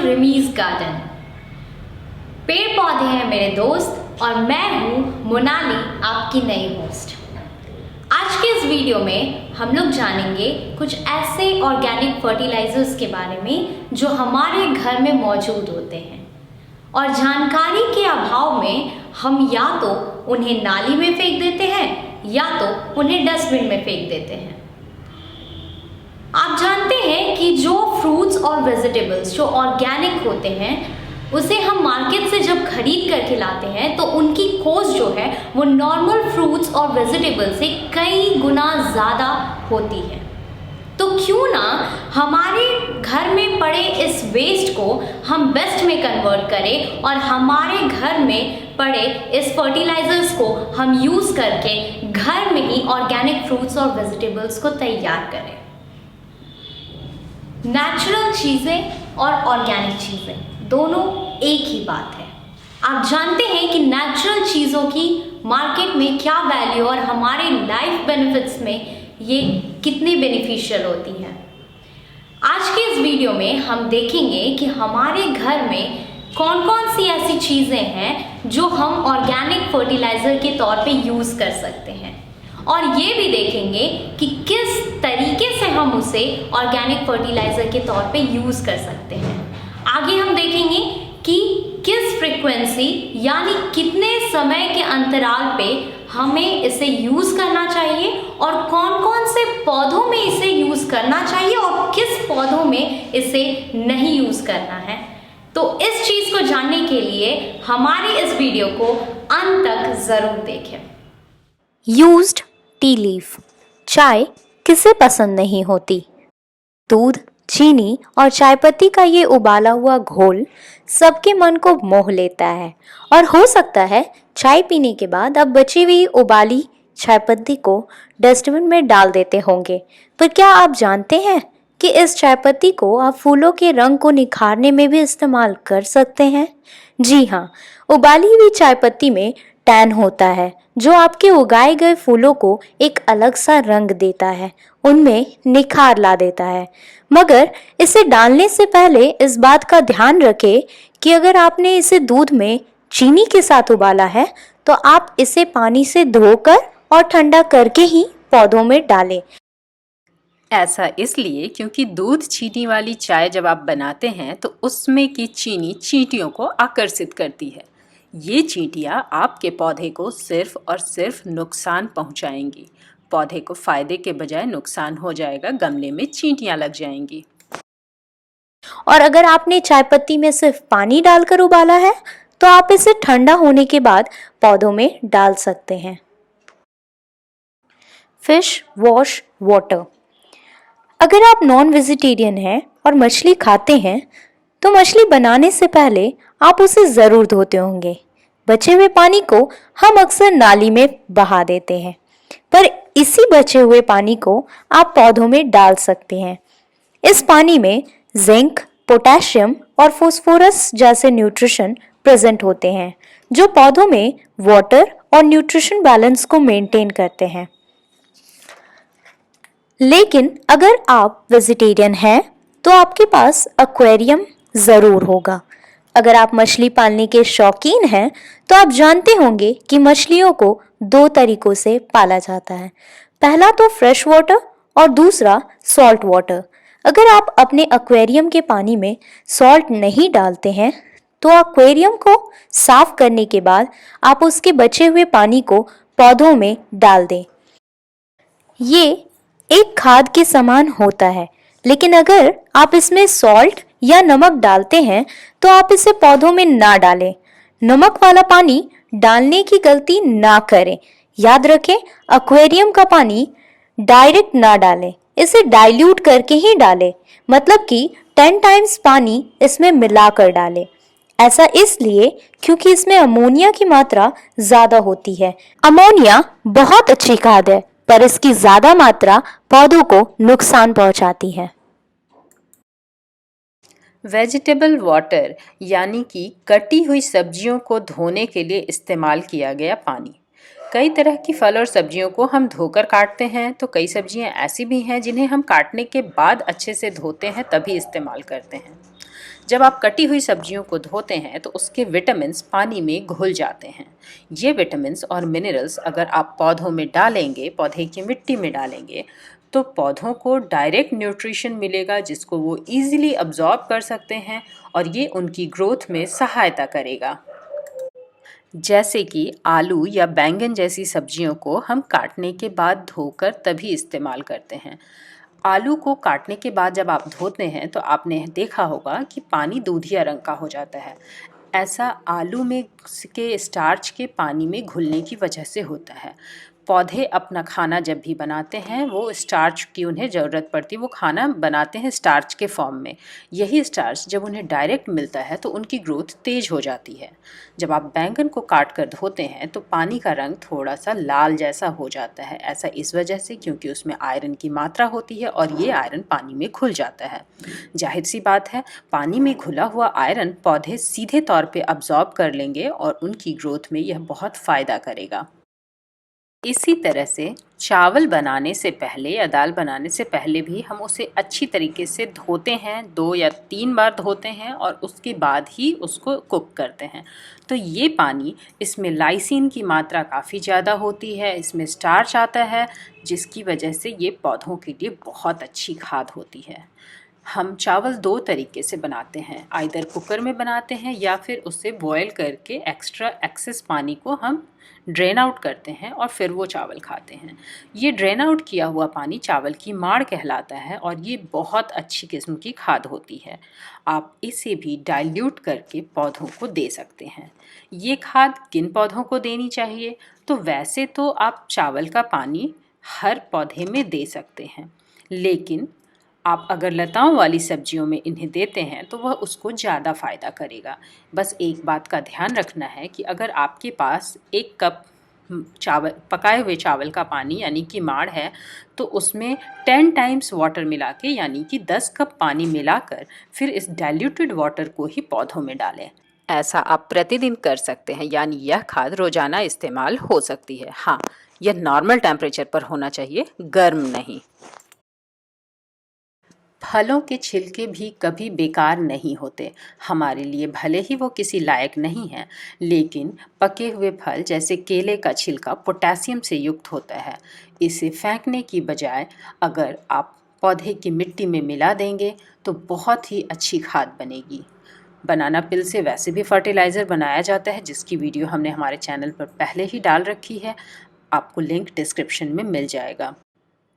रिमीज garden. पेड़ पौधे हैं मेरे दोस्त और मैं हूँ मोनाली, आपकी नई होस्ट। आज के इस वीडियो में हम लोग जानेंगे कुछ ऐसे ऑर्गेनिक फर्टिलाइजर्स के बारे में जो हमारे घर में मौजूद होते हैं और जानकारी के अभाव में हम या तो उन्हें नाली में फेंक देते हैं या तो उन्हें डस्टबिन में फेंक देते हैं। आप जानते हैं कि जो फ्रूट्स और वेजिटेबल्स जो ऑर्गेनिक होते हैं उसे हम मार्केट से जब खरीद करके लाते हैं तो उनकी कॉस्ट जो है वो नॉर्मल फ्रूट्स और वेजिटेबल्स से कई गुना ज़्यादा होती है। तो क्यों ना हमारे घर में पड़े इस वेस्ट को हम बेस्ट में कन्वर्ट करें और हमारे घर में पड़े इस फर्टिलाइजर्स को हम यूज़ करके घर में ही ऑर्गेनिक फ्रूट्स और वेजिटेबल्स को तैयार करें। नेचुरल चीज़ें और ऑर्गेनिक चीज़ें दोनों एक ही बात है। आप जानते हैं कि नेचुरल चीज़ों की मार्केट में क्या वैल्यू और हमारे लाइफ बेनिफिट्स में ये कितनी बेनिफिशियल होती है। आज के इस वीडियो में हम देखेंगे कि हमारे घर में कौन कौन सी ऐसी चीज़ें हैं जो हम ऑर्गेनिक फर्टिलाइज़र के तौर पे यूज़ कर सकते हैं और ये भी देखेंगे कि किस तरीके से हम उसे ऑर्गेनिक फर्टिलाइज़र के तौर पे यूज़ कर सकते हैं। आगे हम देखेंगे कि किस फ्रीक्वेंसी यानी कितने समय के अंतराल पे हमें इसे यूज़ करना चाहिए और कौन कौन से पौधों में इसे यूज़ करना चाहिए और किस पौधों में इसे नहीं यूज़ करना है। तो इस चीज़ को जानने के लिए हमारे इस वीडियो को अंत तक ज़रूर देखें। Used T leaf. चाय किसे पसंद नहीं होती। दूध, चीनी और चायपत्ती का ये उबाला हुआ घोल सबके मन को मोह लेता है और हो सकता है चाय पीने के बाद अब बची हुई उबाली चायपत्ती को डस्टबिन में डाल देते होंगे। पर क्या आप जानते हैं कि इस चायपत्ती को आप फूलों के रंग को निखारने में भी इस्तेमाल कर सकते हैं? जी हाँ, उबाली हुई चायपत्ती में टैन होता है जो आपके उगाए गए फूलों को एक अलग सा रंग देता है, उनमें निखार ला देता है। मगर इसे डालने से पहले इस बात का ध्यान रखें कि अगर आपने इसे दूध में चीनी के साथ उबाला है तो आप इसे पानी से धोकर और ठंडा करके ही पौधों में डालें। ऐसा इसलिए क्योंकि दूध चीनी वाली चाय जब आप बनाते हैं तो उसमें की चीनी चींटियों को आकर्षित करती है। ये चींटियाँ आपके पौधे को सिर्फ और सिर्फ नुकसान पहुंचाएंगी। पौधे को फायदे के बजाय नुकसान हो जाएगा, गमले में चींटियाँ लग जाएंगी। और अगर आपने चायपत्ती में सिर्फ पानी डालकर उबाला है तो आप इसे ठंडा होने के बाद पौधों में डाल सकते हैं। Fish wash water. अगर आप नॉन वेजिटेरियन हैं और मछली खाते हैं तो मछली बनाने से पहले आप उसे ज़रूर धोते होंगे। बचे हुए पानी को हम अक्सर नाली में बहा देते हैं, पर इसी बचे हुए पानी को आप पौधों में डाल सकते हैं। इस पानी में जिंक, पोटेशियम और फास्फोरस जैसे न्यूट्रिशन प्रेजेंट होते हैं जो पौधों में वाटर और न्यूट्रिशन बैलेंस को मेंटेन करते हैं। लेकिन अगर आप वेजिटेरियन हैं तो आपके पास एक्वेरियम ज़रूर होगा। अगर आप मछली पालने के शौकीन हैं तो आप जानते होंगे कि मछलियों को दो तरीकों से पाला जाता है। पहला तो फ्रेश वाटर और दूसरा सॉल्ट वाटर। अगर आप अपने एक्वेरियम के पानी में सॉल्ट नहीं डालते हैं तो एक्वेरियम को साफ करने के बाद आप उसके बचे हुए पानी को पौधों में डाल दें। ये एक खाद के समान होता है, लेकिन अगर आप इसमें सॉल्ट या नमक डालते हैं तो आप इसे पौधों में ना डालें। नमक वाला पानी डालने की गलती ना करें। याद रखें, एक्वेरियम का पानी डायरेक्ट ना डालें, इसे डाइल्यूट करके ही डालें, मतलब कि 10 टाइम्स पानी इसमें मिलाकर डालें। ऐसा इसलिए क्योंकि इसमें अमोनिया की मात्रा ज़्यादा होती है। अमोनिया बहुत अच्छी खाद है पर इसकी ज़्यादा मात्रा पौधों को नुकसान पहुंचाती है। वेजिटेबल वाटर यानी कि कटी हुई सब्जियों को धोने के लिए इस्तेमाल किया गया पानी। कई तरह की फल और सब्जियों को हम धोकर काटते हैं, तो कई सब्जियां ऐसी भी हैं जिन्हें हम काटने के बाद अच्छे से धोते हैं तभी इस्तेमाल करते हैं। जब आप कटी हुई सब्जियों को धोते हैं तो उसके विटामिन्स पानी में घुल जाते हैं। ये विटामिन्स और मिनरल्स अगर आप पौधों में डालेंगे, पौधे की मिट्टी में डालेंगे, तो पौधों को डायरेक्ट न्यूट्रिशन मिलेगा जिसको वो ईजिली अब्जॉर्ब कर सकते हैं और ये उनकी ग्रोथ में सहायता करेगा। जैसे कि आलू या बैंगन जैसी सब्जियों को हम काटने के बाद धोकर तभी इस्तेमाल करते हैं। आलू को काटने के बाद जब आप धोते हैं तो आपने देखा होगा कि पानी दूधिया रंग का हो जाता है। ऐसा आलू में के स्टार्च के पानी में घुलने की वजह से होता है। पौधे अपना खाना जब भी बनाते हैं वो स्टार्च की उन्हें ज़रूरत पड़ती है, वो खाना बनाते हैं स्टार्च के फॉर्म में। यही स्टार्च जब उन्हें डायरेक्ट मिलता है तो उनकी ग्रोथ तेज़ हो जाती है। जब आप बैंगन को काट कर धोते हैं तो पानी का रंग थोड़ा सा लाल जैसा हो जाता है। ऐसा इस वजह से क्योंकि उसमें आयरन की मात्रा होती है और ये आयरन पानी में घुल जाता है। जाहिर सी बात है, पानी में घुला हुआ आयरन पौधे सीधे तौर पे अब्जॉर्ब कर लेंगे और उनकी ग्रोथ में यह बहुत फ़ायदा करेगा। इसी तरह से चावल बनाने से पहले या दाल बनाने से पहले भी हम उसे अच्छी तरीके से धोते हैं, 2 या 3 बार धोते हैं और उसके बाद ही उसको कुक करते हैं। तो ये पानी, इसमें लाइसिन की मात्रा काफ़ी ज़्यादा होती है, इसमें स्टार्च आता है जिसकी वजह से ये पौधों के लिए बहुत अच्छी खाद होती है। हम चावल 2 तरीके से बनाते हैं, आइदर कुकर में बनाते हैं या फिर उसे बॉयल करके एक्स्ट्रा एक्सेस पानी को हम ड्रेन आउट करते हैं और फिर वो चावल खाते हैं। ये ड्रेन आउट किया हुआ पानी चावल की माड़ कहलाता है और ये बहुत अच्छी किस्म की खाद होती है। आप इसे भी डाइल्यूट करके पौधों को दे सकते हैं। ये खाद किन पौधों को देनी चाहिए? तो वैसे तो आप चावल का पानी हर पौधे में दे सकते हैं, लेकिन आप अगर लताओं वाली सब्जियों में इन्हें देते हैं तो वह उसको ज़्यादा फ़ायदा करेगा। बस एक बात का ध्यान रखना है कि अगर आपके पास 1 कप चावल, पकाए हुए चावल का पानी यानी कि माड़ है, तो उसमें 10 टाइम्स वाटर मिला के यानी कि 10 कप पानी मिलाकर फिर इस डाइल्यूटेड वाटर को ही पौधों में डालें। ऐसा आप प्रतिदिन कर सकते हैं, यानी यह खाद रोज़ाना इस्तेमाल हो सकती है। हाँ, यह नॉर्मल टेम्परेचर पर होना चाहिए, गर्म नहीं। फलों के छिलके भी कभी बेकार नहीं होते। हमारे लिए भले ही वो किसी लायक नहीं हैं, लेकिन पके हुए फल जैसे केले का छिलका पोटेशियम से युक्त होता है। इसे फेंकने की बजाय अगर आप पौधे की मिट्टी में मिला देंगे तो बहुत ही अच्छी खाद बनेगी। बनाना पिल से वैसे भी फर्टिलाइज़र बनाया जाता है, जिसकी वीडियो हमने हमारे चैनल पर पहले ही डाल रखी है। आपको लिंक डिस्क्रिप्शन में मिल जाएगा।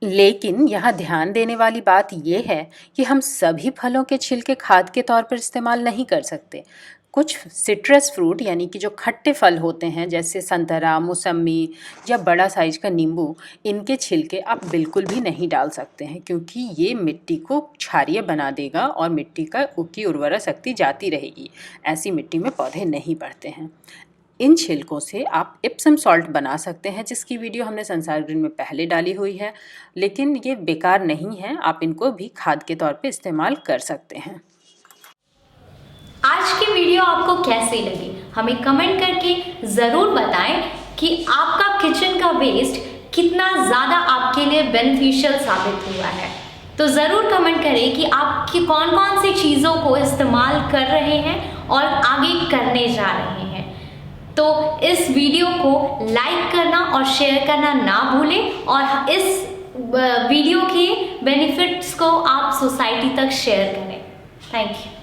लेकिन यहाँ ध्यान देने वाली बात यह है कि हम सभी फलों के छिलके खाद के तौर पर इस्तेमाल नहीं कर सकते। कुछ सिट्रस फ्रूट यानी कि जो खट्टे फल होते हैं जैसे संतरा, मौसम्मी या बड़ा साइज का नींबू, इनके छिलके आप बिल्कुल भी नहीं डाल सकते हैं क्योंकि ये मिट्टी को क्षारीय बना देगा और मिट्टी की उर्वरा शक्ति जाती रहेगी। ऐसी मिट्टी में पौधे नहीं बढ़ते हैं। इन छिलकों से आप इप्सम सॉल्ट बना सकते हैं, जिसकी वीडियो हमने संसार ग्रीन में पहले डाली हुई है, लेकिन ये बेकार नहीं है, आप इनको भी खाद के तौर पे इस्तेमाल कर सकते हैं। आज की वीडियो आपको कैसी लगी हमें कमेंट करके ज़रूर बताएं कि आपका किचन का वेस्ट कितना ज़्यादा आपके लिए बेनिफिशियल साबित हुआ है। तो ज़रूर कमेंट करें कि आप कौन कौन सी चीज़ों को इस्तेमाल कर रहे हैं और आगे करने जा रहे हैं। तो इस वीडियो को लाइक करना और शेयर करना ना भूलें और इस वीडियो के बेनिफिट्स को आप सोसाइटी तक शेयर करें। Thank you.